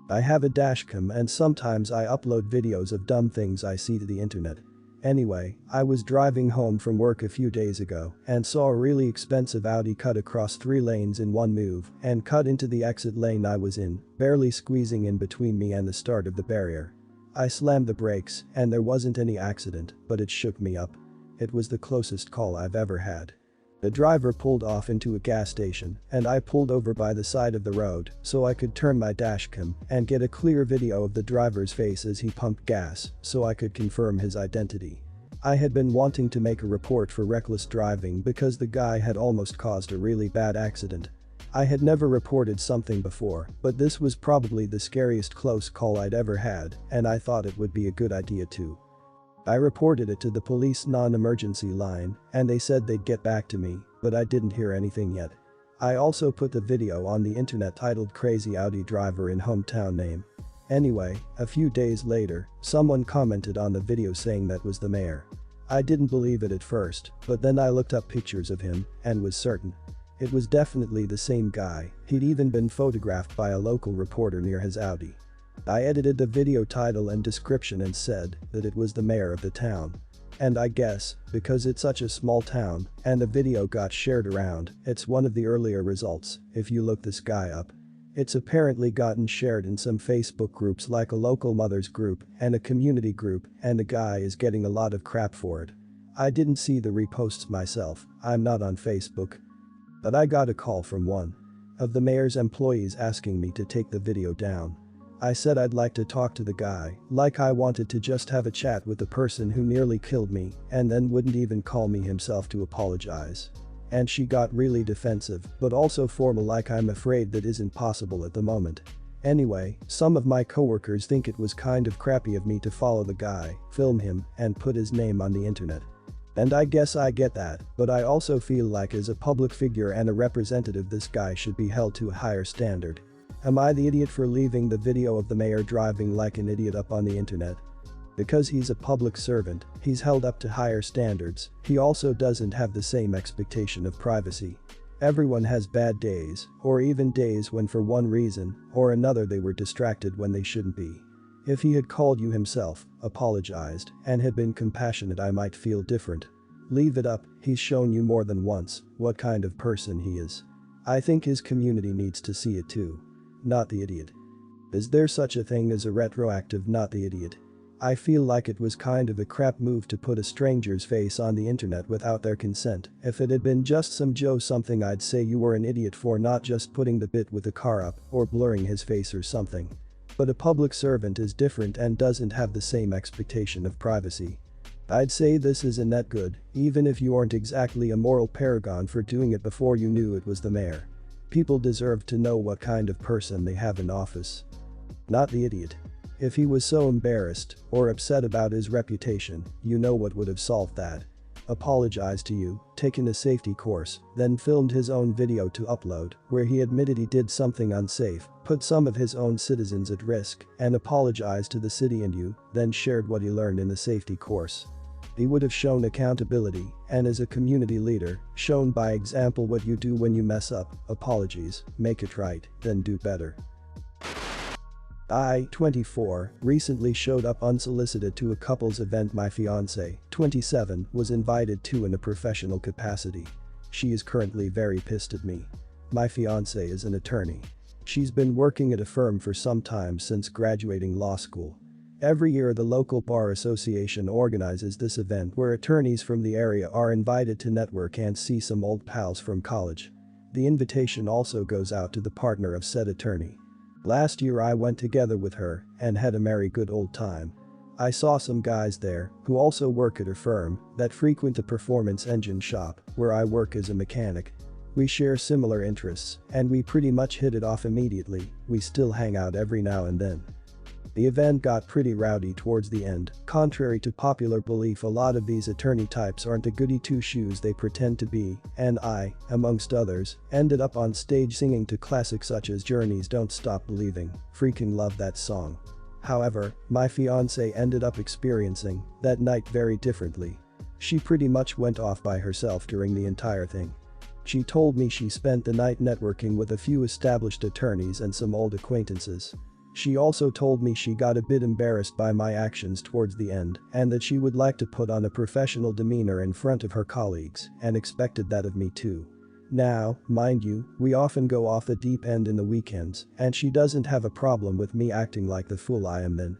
I have a dashcam and sometimes I upload videos of dumb things I see to the internet. Anyway, I was driving home from work a few days ago and saw a really expensive Audi cut across 3 lanes in one move and cut into the exit lane I was in, barely squeezing in between me and the start of the barrier. I slammed the brakes and there wasn't any accident, but it shook me up. It was the closest call I've ever had. The driver pulled off into a gas station and I pulled over by the side of the road so I could turn my dashcam and get a clear video of the driver's face as he pumped gas so I could confirm his identity. I had been wanting to make a report for reckless driving because the guy had almost caused a really bad accident. I had never reported something before, but this was probably the scariest close call I'd ever had and I thought it would be a good idea too. I reported it to the police non-emergency line and they said they'd get back to me, but I didn't hear anything yet. I also put the video on the internet titled "Crazy Audi Driver in Hometown Name." Anyway, a few days later, someone commented on the video saying that was the mayor. I didn't believe it at first, but then I looked up pictures of him and was certain. It was definitely the same guy, he'd even been photographed by a local reporter near his Audi. I edited the video title and description and said that it was the mayor of the town. And I guess, because it's such a small town and the video got shared around, it's one of the earlier results if you look this guy up. It's apparently gotten shared in some Facebook groups like a local mothers group and a community group, and the guy is getting a lot of crap for it. I didn't see the reposts myself, I'm not on Facebook. But I got a call from one of the mayor's employees asking me to take the video down. I said I'd like to talk to the guy, like I wanted to just have a chat with the person who nearly killed me and then wouldn't even call me himself to apologize. And she got really defensive, but also formal, like I'm afraid that isn't possible at the moment. Anyway, some of my coworkers think it was kind of crappy of me to follow the guy, film him, and put his name on the internet. And I guess I get that, but I also feel like as a public figure and a representative this guy should be held to a higher standard. Am I the idiot for leaving the video of the mayor driving like an idiot up on the internet? Because he's a public servant, he's held up to higher standards, he also doesn't have the same expectation of privacy. Everyone has bad days, or even days when for one reason or another they were distracted when they shouldn't be. If he had called you himself, apologized, and had been compassionate, I might feel different. Leave it up, he's shown you more than once what kind of person he is. I think his community needs to see it too. Not the idiot. Is there such a thing as a retroactive not the idiot? I feel like it was kind of a crap move to put a stranger's face on the internet without their consent. If it had been just some Joe something, I'd say you were an idiot for not just putting the bit with the car up or blurring his face or something. But a public servant is different and doesn't have the same expectation of privacy. I'd say this is a net good, even if you aren't exactly a moral paragon for doing it before you knew it was the mayor. People deserve to know what kind of person they have in office. Not the idiot. If he was so embarrassed or upset about his reputation, you know what would have solved that. Apologized to you, taken a safety course, then filmed his own video to upload where he admitted he did something unsafe, put some of his own citizens at risk, and apologized to the city and you, then shared what he learned in the safety course. He would have shown accountability and, as a community leader, shown by example what you do when you mess up: apologies, make it right, then do better. I, 24, recently showed up unsolicited to a couple's event my fiancée, 27, was invited to in a professional capacity. She is currently very pissed at me. My fiancée is an attorney. She's been working at a firm for some time since graduating law school. Every year the local bar association organizes this event where attorneys from the area are invited to network and see some old pals from college. The invitation also goes out to the partner of said attorney. Last year I went together with her and had a merry good old time. I saw some guys there who also work at her firm that frequent the performance engine shop where I work as a mechanic. We share similar interests and we pretty much hit it off immediately. We still hang out every now and then. The event got pretty rowdy towards the end. Contrary to popular belief, a lot of these attorney types aren't the goody two-shoes they pretend to be, and I, amongst others, ended up on stage singing to classics such as Journey's Don't Stop Believing. Freaking love that song. However, my fiancée ended up experiencing that night very differently. She pretty much went off by herself during the entire thing. She told me she spent the night networking with a few established attorneys and some old acquaintances. She also told me she got a bit embarrassed by my actions towards the end and that she would like to put on a professional demeanor in front of her colleagues and expected that of me too. Now, mind you, we often go off the deep end in the weekends and she doesn't have a problem with me acting like the fool I am then.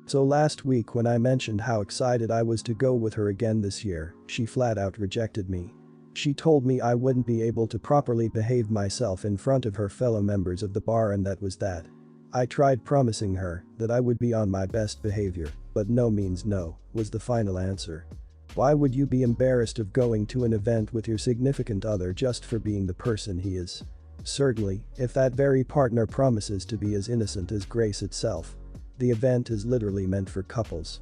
So last week when I mentioned how excited I was to go with her again this year, she flat out rejected me. She told me I wouldn't be able to properly behave myself in front of her fellow members of the bar and that was that. I tried promising her that I would be on my best behavior, but no means no, was the final answer. Why would you be embarrassed of going to an event with your significant other just for being the person he is? Certainly, if that very partner promises to be as innocent as grace itself. The event is literally meant for couples.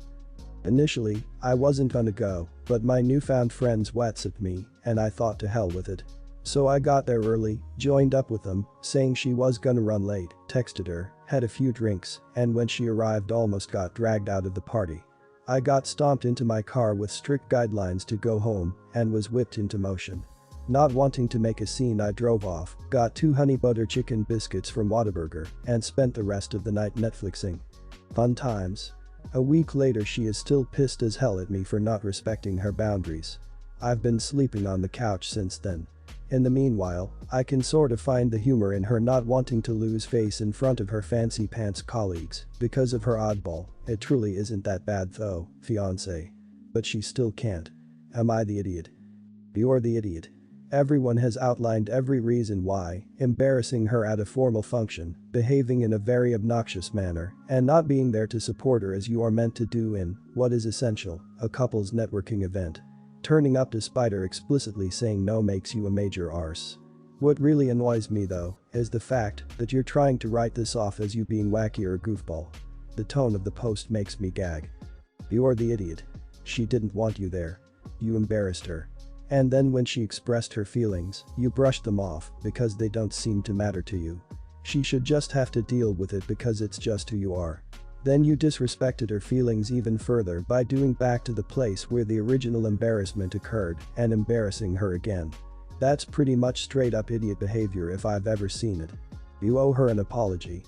Initially, I wasn't gonna go, but my newfound friends WhatsApped me, and I thought to hell with it. So I got there early, joined up with them, saying she was gonna run late, texted her, had a few drinks, and when she arrived almost got dragged out of the party. I got stomped into my car with strict guidelines to go home and was whipped into motion. Not wanting to make a scene, I drove off, got 2 honey butter chicken biscuits from Whataburger, and spent the rest of the night Netflixing. Fun times. A week later she is still pissed as hell at me for not respecting her boundaries. I've been sleeping on the couch since then. In the meanwhile, I can sort of find the humor in her not wanting to lose face in front of her fancy pants colleagues because of her oddball. It truly isn't that bad though, fiancé. But she still can't. Am I the idiot? You're the idiot. Everyone has outlined every reason why, embarrassing her at a formal function, behaving in a very obnoxious manner, and not being there to support her as you are meant to do in what is essential, a couple's networking event. Turning up despite her explicitly saying no makes you a major arse. What really annoys me though, is the fact that you're trying to write this off as you being wacky or a goofball. The tone of the post makes me gag. You're the idiot. She didn't want you there. You embarrassed her. And then when she expressed her feelings, you brushed them off because they don't seem to matter to you. She should just have to deal with it because it's just who you are. Then you disrespected her feelings even further by doing back to the place where the original embarrassment occurred and embarrassing her again. That's pretty much straight up idiot behavior if I've ever seen it. You owe her an apology.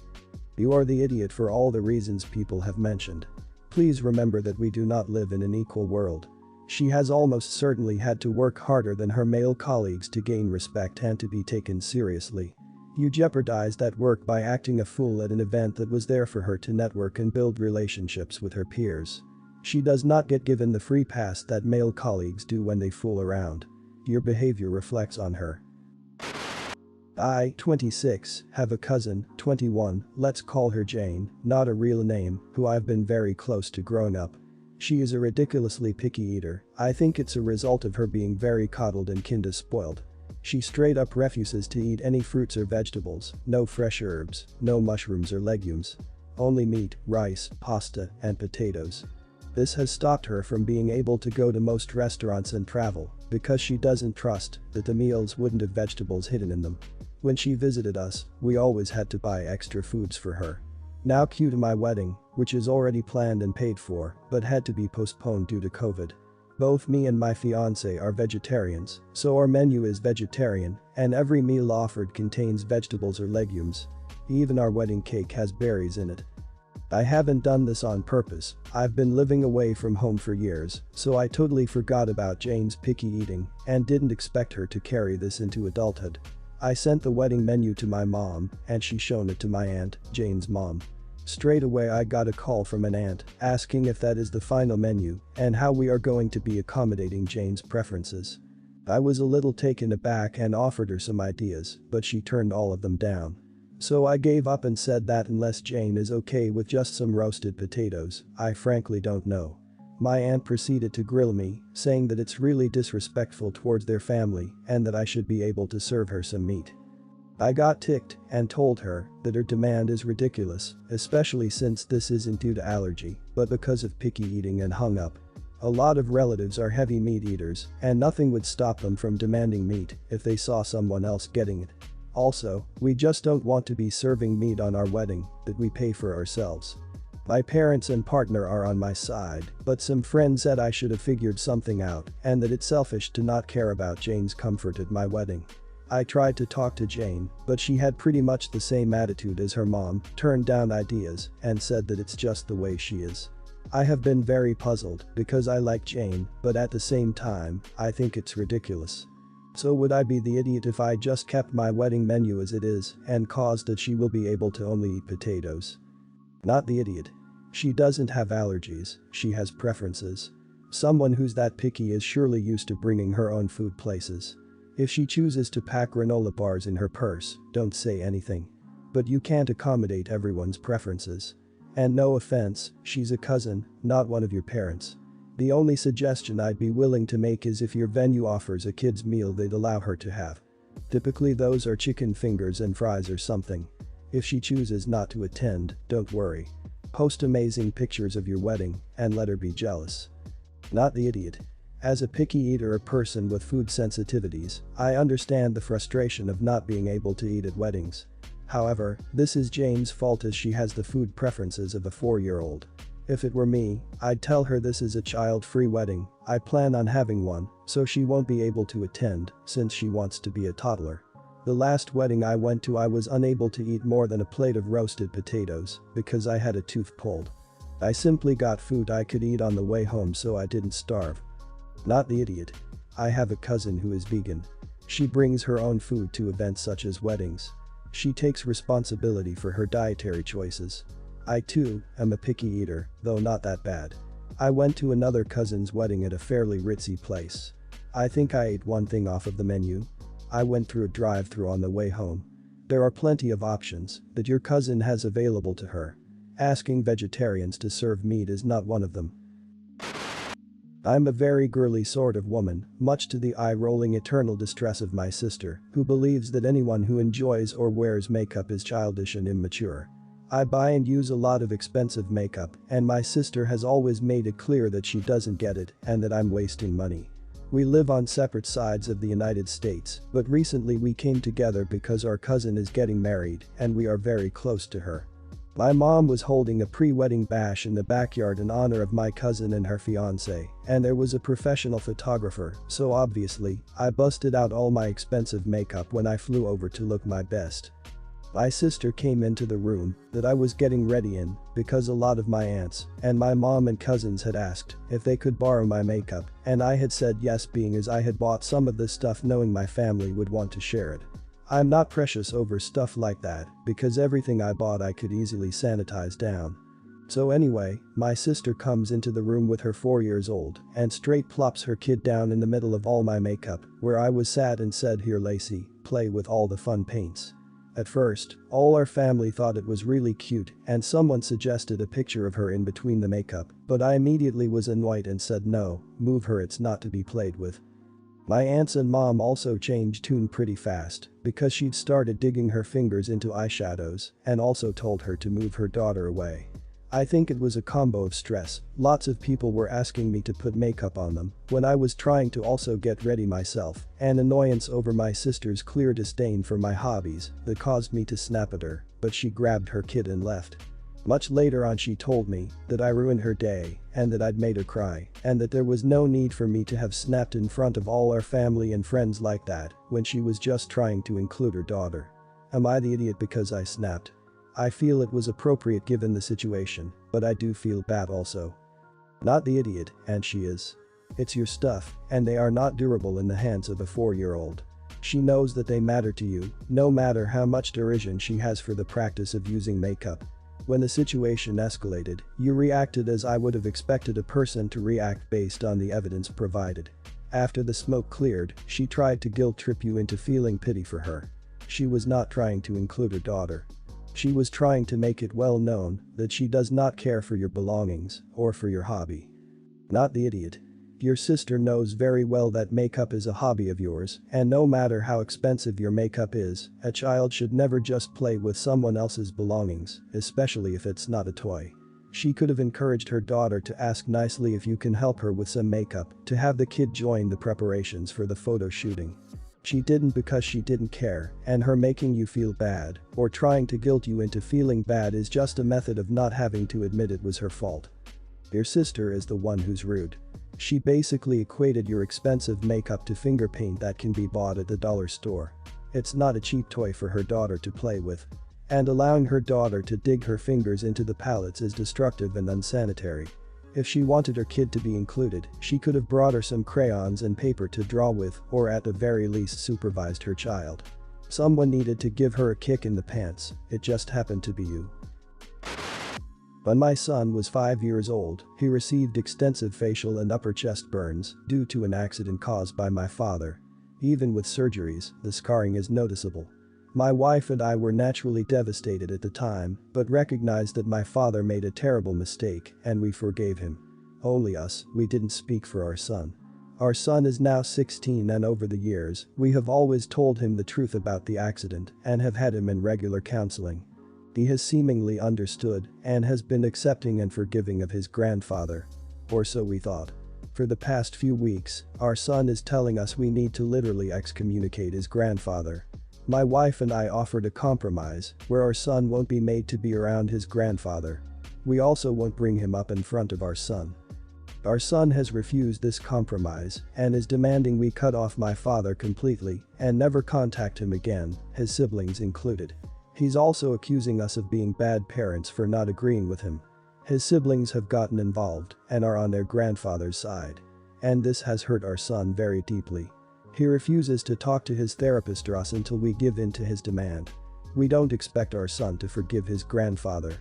You are the idiot for all the reasons people have mentioned. Please remember that we do not live in an equal world. She has almost certainly had to work harder than her male colleagues to gain respect and to be taken seriously. You jeopardized that work by acting a fool at an event that was there for her to network and build relationships with her peers. She does not get given the free pass that male colleagues do when they fool around. Your behavior reflects on her. I, 26, have a cousin, 21, let's call her Jane, not a real name, who I've been very close to growing up. She is a ridiculously picky eater. I think it's a result of her being very coddled and kinda spoiled. She straight up refuses to eat any fruits or vegetables, no fresh herbs, no mushrooms or legumes. Only meat, rice, pasta, and potatoes. This has stopped her from being able to go to most restaurants and travel because she doesn't trust that the meals wouldn't have vegetables hidden in them. When she visited us, we always had to buy extra foods for her. Now cue to my wedding, which is already planned and paid for, but had to be postponed due to COVID. Both me and my fiancé are vegetarians, so our menu is vegetarian, and every meal offered contains vegetables or legumes. Even our wedding cake has berries in it. I haven't done this on purpose, I've been living away from home for years, so I totally forgot about Jane's picky eating and didn't expect her to carry this into adulthood. I sent the wedding menu to my mom, and she shown it to my aunt, Jane's mom. Straight away I got a call from an aunt asking if that is the final menu and how we are going to be accommodating Jane's preferences. I was a little taken aback and offered her some ideas, but she turned all of them down. So I gave up and said that unless Jane is okay with just some roasted potatoes, I frankly don't know. My aunt proceeded to grill me, saying that it's really disrespectful towards their family and that I should be able to serve her some meat. I got ticked and told her that her demand is ridiculous, especially since this isn't due to allergy, but because of picky eating, and hung up. A lot of relatives are heavy meat eaters, and nothing would stop them from demanding meat if they saw someone else getting it. Also, we just don't want to be serving meat on our wedding that we pay for ourselves. My parents and partner are on my side, but some friends said I should have figured something out and that it's selfish to not care about Jane's comfort at my wedding. I tried to talk to Jane, but she had pretty much the same attitude as her mom, turned down ideas, and said that it's just the way she is. I have been very puzzled because I like Jane, but at the same time, I think it's ridiculous. So would I be the idiot if I just kept my wedding menu as it is and caused that she will be able to only eat potatoes? Not the idiot. She doesn't have allergies, she has preferences. Someone who's that picky is surely used to bringing her own food places. If she chooses to pack granola bars in her purse, don't say anything. But you can't accommodate everyone's preferences. And no offense, she's a cousin, not one of your parents. The only suggestion I'd be willing to make is if your venue offers a kid's meal they'd allow her to have. Typically those are chicken fingers and fries or something. If she chooses not to attend, don't worry. Post amazing pictures of your wedding and let her be jealous. Not the idiot. As a picky eater or person with food sensitivities, I understand the frustration of not being able to eat at weddings. However, this is Jane's fault as she has the food preferences of a 4-year-old. If it were me, I'd tell her this is a child-free wedding, I plan on having one, so she won't be able to attend since she wants to be a toddler. The last wedding I went to I was unable to eat more than a plate of roasted potatoes because I had a tooth pulled. I simply got food I could eat on the way home so I didn't starve. Not the idiot. I have a cousin who is vegan. She brings her own food to events such as weddings. She takes responsibility for her dietary choices. I too am a picky eater, though not that bad. I went to another cousin's wedding at a fairly ritzy place. I think I ate one thing off of the menu. I went through a drive-thru on the way home. There are plenty of options that your cousin has available to her. Asking vegetarians to serve meat is not one of them. I'm a very girly sort of woman, much to the eye-rolling eternal distress of my sister, who believes that anyone who enjoys or wears makeup is childish and immature. I buy and use a lot of expensive makeup, and my sister has always made it clear that she doesn't get it and that I'm wasting money. We live on separate sides of the United States, but recently we came together because our cousin is getting married and we are very close to her. My mom was holding a pre-wedding bash in the backyard in honor of my cousin and her fiancé, and there was a professional photographer, so obviously, I busted out all my expensive makeup when I flew over to look my best. My sister came into the room that I was getting ready in because a lot of my aunts and my mom and cousins had asked if they could borrow my makeup, and I had said yes being as I had bought some of this stuff knowing my family would want to share it. I'm not precious over stuff like that because everything I bought I could easily sanitize down. So anyway, my sister comes into the room with her 4 years old and straight plops her kid down in the middle of all my makeup where I was sat and said, "Here Lacey, play with all the fun paints." At first, all our family thought it was really cute and someone suggested a picture of her in between the makeup, but I immediately was annoyed and said no, move her, it's not to be played with. My aunts and mom also changed tune pretty fast because she'd started digging her fingers into eyeshadows and also told her to move her daughter away. I think it was a combo of stress, lots of people were asking me to put makeup on them when I was trying to also get ready myself, and annoyance over my sister's clear disdain for my hobbies that caused me to snap at her, but she grabbed her kid and left. Much later on she told me that I ruined her day and that I'd made her cry and that there was no need for me to have snapped in front of all our family and friends like that when she was just trying to include her daughter. Am I the idiot because I snapped? I feel it was appropriate given the situation, but I do feel bad also. Not the idiot, and she is. It's your stuff, and they are not durable in the hands of a 4-year-old. She knows that they matter to you, no matter how much derision she has for the practice of using makeup. When the situation escalated, you reacted as I would have expected a person to react based on the evidence provided. After the smoke cleared, she tried to guilt trip you into feeling pity for her. She was not trying to include her daughter. She was trying to make it well known that she does not care for your belongings or for your hobby. Not the idiot. Your sister knows very well that makeup is a hobby of yours, and no matter how expensive your makeup is, a child should never just play with someone else's belongings, especially if it's not a toy. She could have encouraged her daughter to ask nicely if you can help her with some makeup, to have the kid join the preparations for the photo shooting. She didn't because she didn't care, and her making you feel bad or trying to guilt you into feeling bad is just a method of not having to admit it was her fault. Your sister is the one who's rude. She basically equated your expensive makeup to finger paint that can be bought at the dollar store. It's not a cheap toy for her daughter to play with. And allowing her daughter to dig her fingers into the pallets is destructive and unsanitary. If she wanted her kid to be included, she could have brought her some crayons and paper to draw with, or at the very least supervised her child. Someone needed to give her a kick in the pants, it just happened to be you. When my son was 5 years old, he received extensive facial and upper chest burns due to an accident caused by my father. Even with surgeries, the scarring is noticeable. My wife and I were naturally devastated at the time, but recognized that my father made a terrible mistake and we forgave him. Only us, we didn't speak for our son. Our son is now 16 and over the years, we have always told him the truth about the accident and have had him in regular counseling. He has seemingly understood and has been accepting and forgiving of his grandfather. Or so we thought. For the past few weeks, our son is telling us we need to literally excommunicate his grandfather. My wife and I offered a compromise where our son won't be made to be around his grandfather. We also won't bring him up in front of our son. Our son has refused this compromise and is demanding we cut off my father completely and never contact him again, his siblings included. He's also accusing us of being bad parents for not agreeing with him. His siblings have gotten involved and are on their grandfather's side. And this has hurt our son very deeply. He refuses to talk to his therapist or us until we give in to his demand. We don't expect our son to forgive his grandfather.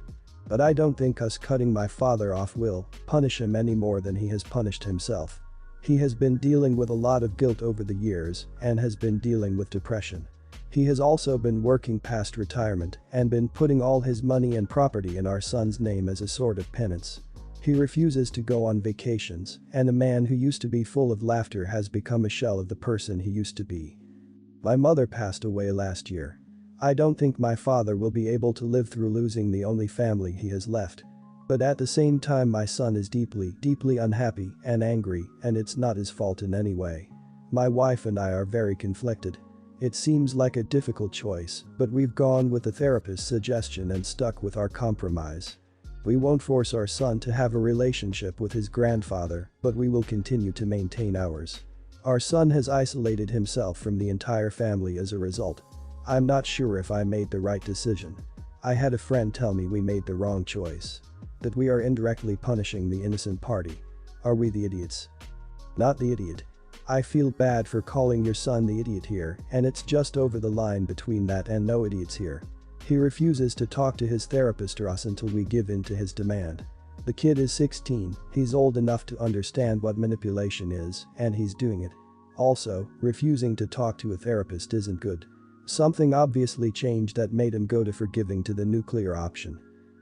But I don't think us cutting my father off will punish him any more than he has punished himself. He has been dealing with a lot of guilt over the years and has been dealing with depression. He has also been working past retirement and been putting all his money and property in our son's name as a sort of penance. He refuses to go on vacations, and a man who used to be full of laughter has become a shell of the person he used to be. My mother passed away last year. I don't think my father will be able to live through losing the only family he has left. But at the same time my son is deeply unhappy and angry, and it's not his fault in any way. My wife and I are very conflicted. It seems like a difficult choice, but we've gone with the therapist's suggestion and stuck with our compromise. We won't force our son to have a relationship with his grandfather, but we will continue to maintain ours. Our son has isolated himself from the entire family as a result. I'm not sure if I made the right decision. I had a friend tell me we made the wrong choice. That we are indirectly punishing the innocent party. Are we the idiots? Not the idiot. I feel bad for calling your son the idiot here, and it's just over the line between that and no idiots here. He refuses to talk to his therapist or us until we give in to his demand. The kid is 16, he's old enough to understand what manipulation is, and he's doing it. Also, refusing to talk to a therapist isn't good. Something obviously changed that made him go to forgiving to the nuclear option.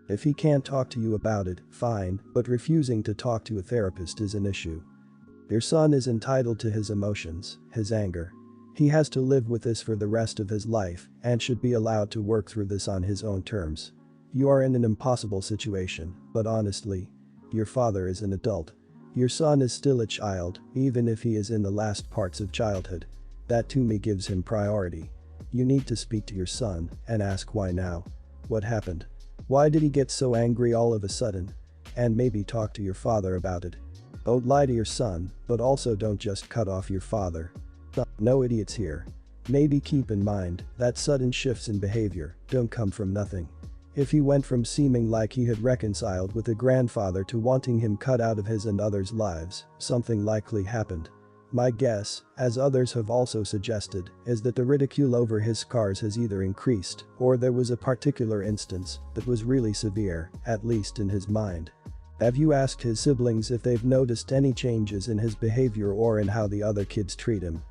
If he can't talk to you about it, fine, but refusing to talk to a therapist is an issue. Your son is entitled to his emotions, his anger. He has to live with this for the rest of his life and should be allowed to work through this on his own terms. You are in an impossible situation, but honestly, your father is an adult. Your son is still a child, even if he is in the last parts of childhood. That to me gives him priority. You need to speak to your son and ask why now. What happened? Why did he get so angry all of a sudden? And maybe talk to your father about it. Don't lie to your son, but also don't just cut off your father. No idiots here. Maybe keep in mind that sudden shifts in behavior don't come from nothing. If he went from seeming like he had reconciled with a grandfather to wanting him cut out of his and others' lives, something likely happened. My guess, as others have also suggested, is that the ridicule over his scars has either increased or there was a particular instance that was really severe, at least in his mind. Have you asked his siblings if they've noticed any changes in his behavior or in how the other kids treat him?